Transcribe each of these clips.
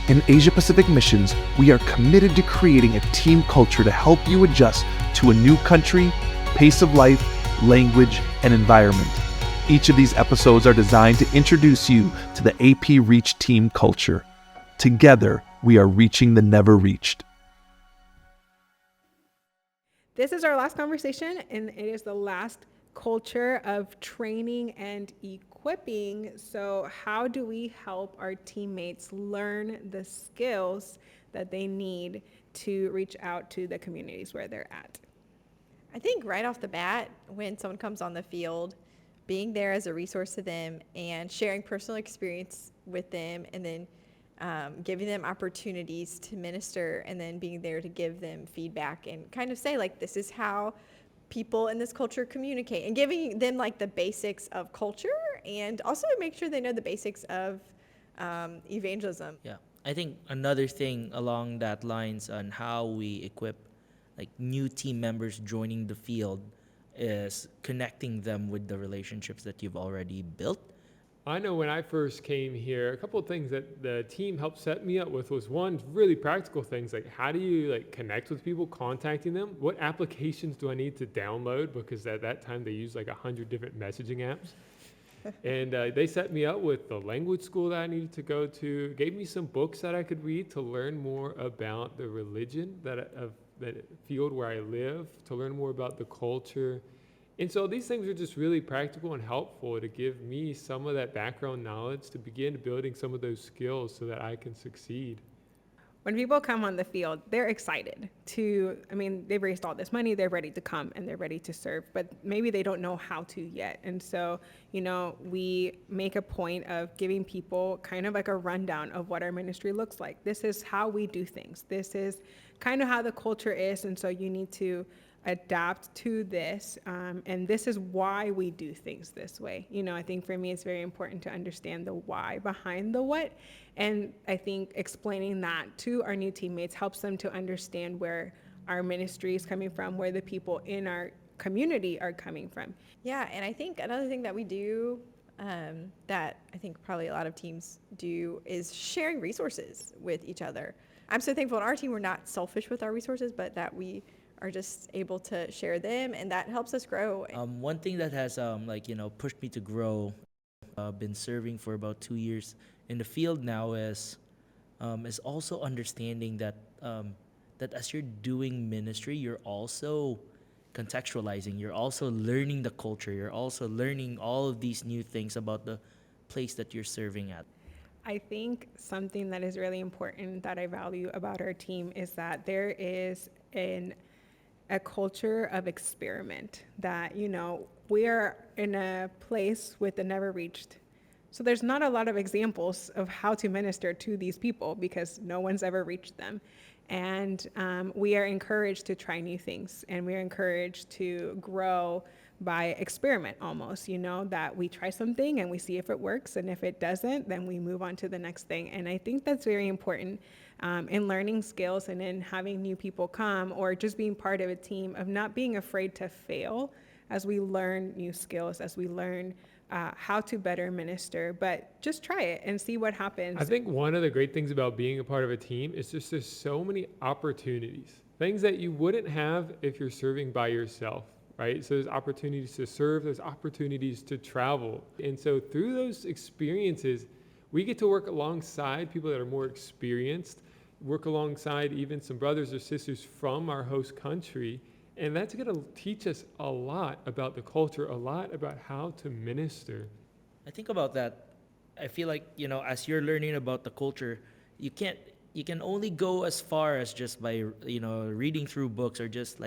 In Asia Pacific Missions, we are committed to creating a team culture to help you adjust to a new country, pace of life, language, and environment. Each of these episodes are designed to introduce you to the AP Reach team culture. Together, we are reaching the never reached. This is our last conversation, and it is the last culture of training and equipping. So, how do we help our teammates learn the skills that they need to reach out to the communities where they're at? I think right off the bat, when someone comes on the field, being there as a resource to them and sharing personal experience with them, and then giving them opportunities to minister, and then being there to give them feedback and kind of say, like, this is how people in this culture communicate, and giving them like the basics of culture, and also make sure they know the basics of evangelism. Yeah, I think another thing along that lines on how we equip like new team members joining the field is connecting them with the relationships that you've already built. I know when I first came here, a couple of things that the team helped set me up with was, one, really practical things like, how do you like connect with people, contacting them? What applications do I need to download? Because at that time they used like 100 different messaging apps. And they set me up with the language school that I needed to go to, gave me some books that I could read to learn more about the religion of that field where I live, to learn more about the culture. And so these things are just really practical and helpful to give me some of that background knowledge to begin building some of those skills so that I can succeed. When people come on the field, they're excited they've raised all this money, they're ready to come and they're ready to serve, but maybe they don't know how to yet. And so, we make a point of giving people kind of like a rundown of what our ministry looks like. This is how we do things. This is kind of how the culture is. And so you need to adapt to this. And this is why we do things this way. I think for me, it's very important to understand the why behind the what. And I think explaining that to our new teammates helps them to understand where our ministry is coming from, where the people in our community are coming from. Yeah, and I think another thing that we do that I think probably a lot of teams do is sharing resources with each other. I'm so thankful on our team we're not selfish with our resources, but that we are just able to share them, and that helps us grow. One thing that has pushed me to grow, been serving for about 2 years in the field now, is also understanding that that as you're doing ministry, you're also contextualizing, you're also learning the culture, you're also learning all of these new things about the place that you're serving at. I think something that is really important that I value about our team is that there is a culture of experiment, that, we are in a place with the never reached. So there's not a lot of examples of how to minister to these people because no one's ever reached them. And we are encouraged to try new things, and we're encouraged to grow by experiment almost, that we try something and we see if it works, and if it doesn't, then we move on to the next thing. And I think that's very important in learning skills and in having new people come, or just being part of a team, of not being afraid to fail as we learn new skills, as we learn how to better minister, but just try it and see what happens. I think one of the great things about being a part of a team is just there's so many opportunities, things that you wouldn't have if you're serving by yourself, right? So there's opportunities to serve, there's opportunities to travel. And so through those experiences, we get to work alongside people that are more experienced, work alongside even some brothers or sisters from our host country. And that's going to teach us a lot about the culture, a lot about how to minister. I think about that. I feel like, as you're learning about the culture, you can only go as far as just by, reading through books, or just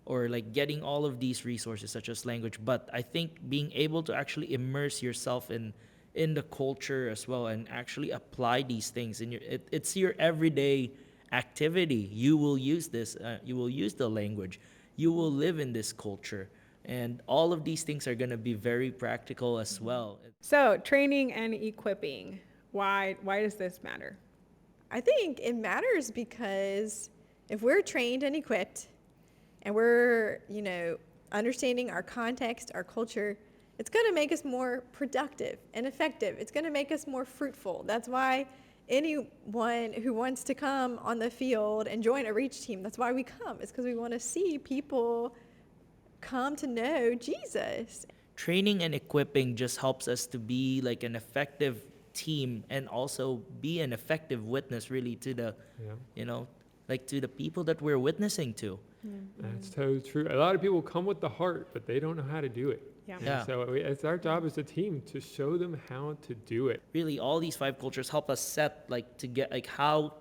or getting all of these resources such as language. But I think being able to actually immerse yourself in the culture as well, and actually apply these things it's your everyday activity. You will use this, you will use the language, you will live in this culture, and all of these things are going to be very practical as well. So training and equipping, why does this matter? I think it matters because if we're trained and equipped, and we're, understanding our context, our culture, it's going to make us more productive and effective. It's going to make us more fruitful. That's why anyone who wants to come on the field and join a Reach team, that's why we come. It's because we want to see people come to know Jesus. Training and equipping just helps us to be like an effective team and also be an effective witness really to the, Yeah. like to the people that we're witnessing to. That's totally true. A lot of people come with the heart, but they don't know how to do it. Yeah. Yeah. So it's our job as a team to show them how to do it. Really, all these 5 cultures help us set like to get like how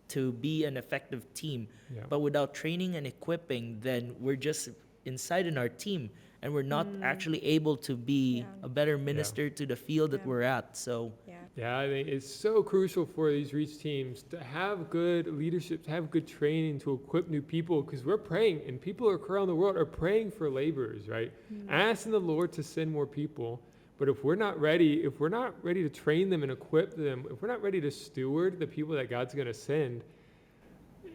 to be an effective team. Yeah. But without training and equipping, then we're just inside in our team and we're not actually able to be Yeah. a better minister to the field that Yeah. we're at. So Yeah. Yeah, I think it's so crucial for these Reach teams to have good leadership, to have good training, to equip new people, because we're praying, and people around the world are praying for laborers, right? Asking the Lord to send more people. But if we're not ready to train them and equip them, if we're not ready to steward the people that God's going to send,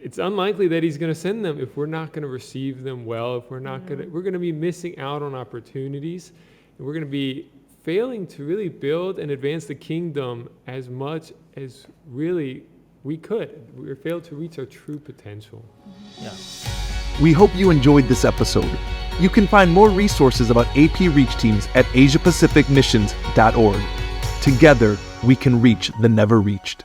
it's unlikely that He's going to send them if we're not going to receive them well. If we're not we're going to be missing out on opportunities, and we're going to be failing to really build and advance the kingdom as much as really we could. We failed to reach our true potential. yeah. We hope you enjoyed this episode. You can find more resources about AP Reach teams at asiapacificmissions.org. Together, we can reach the never reached.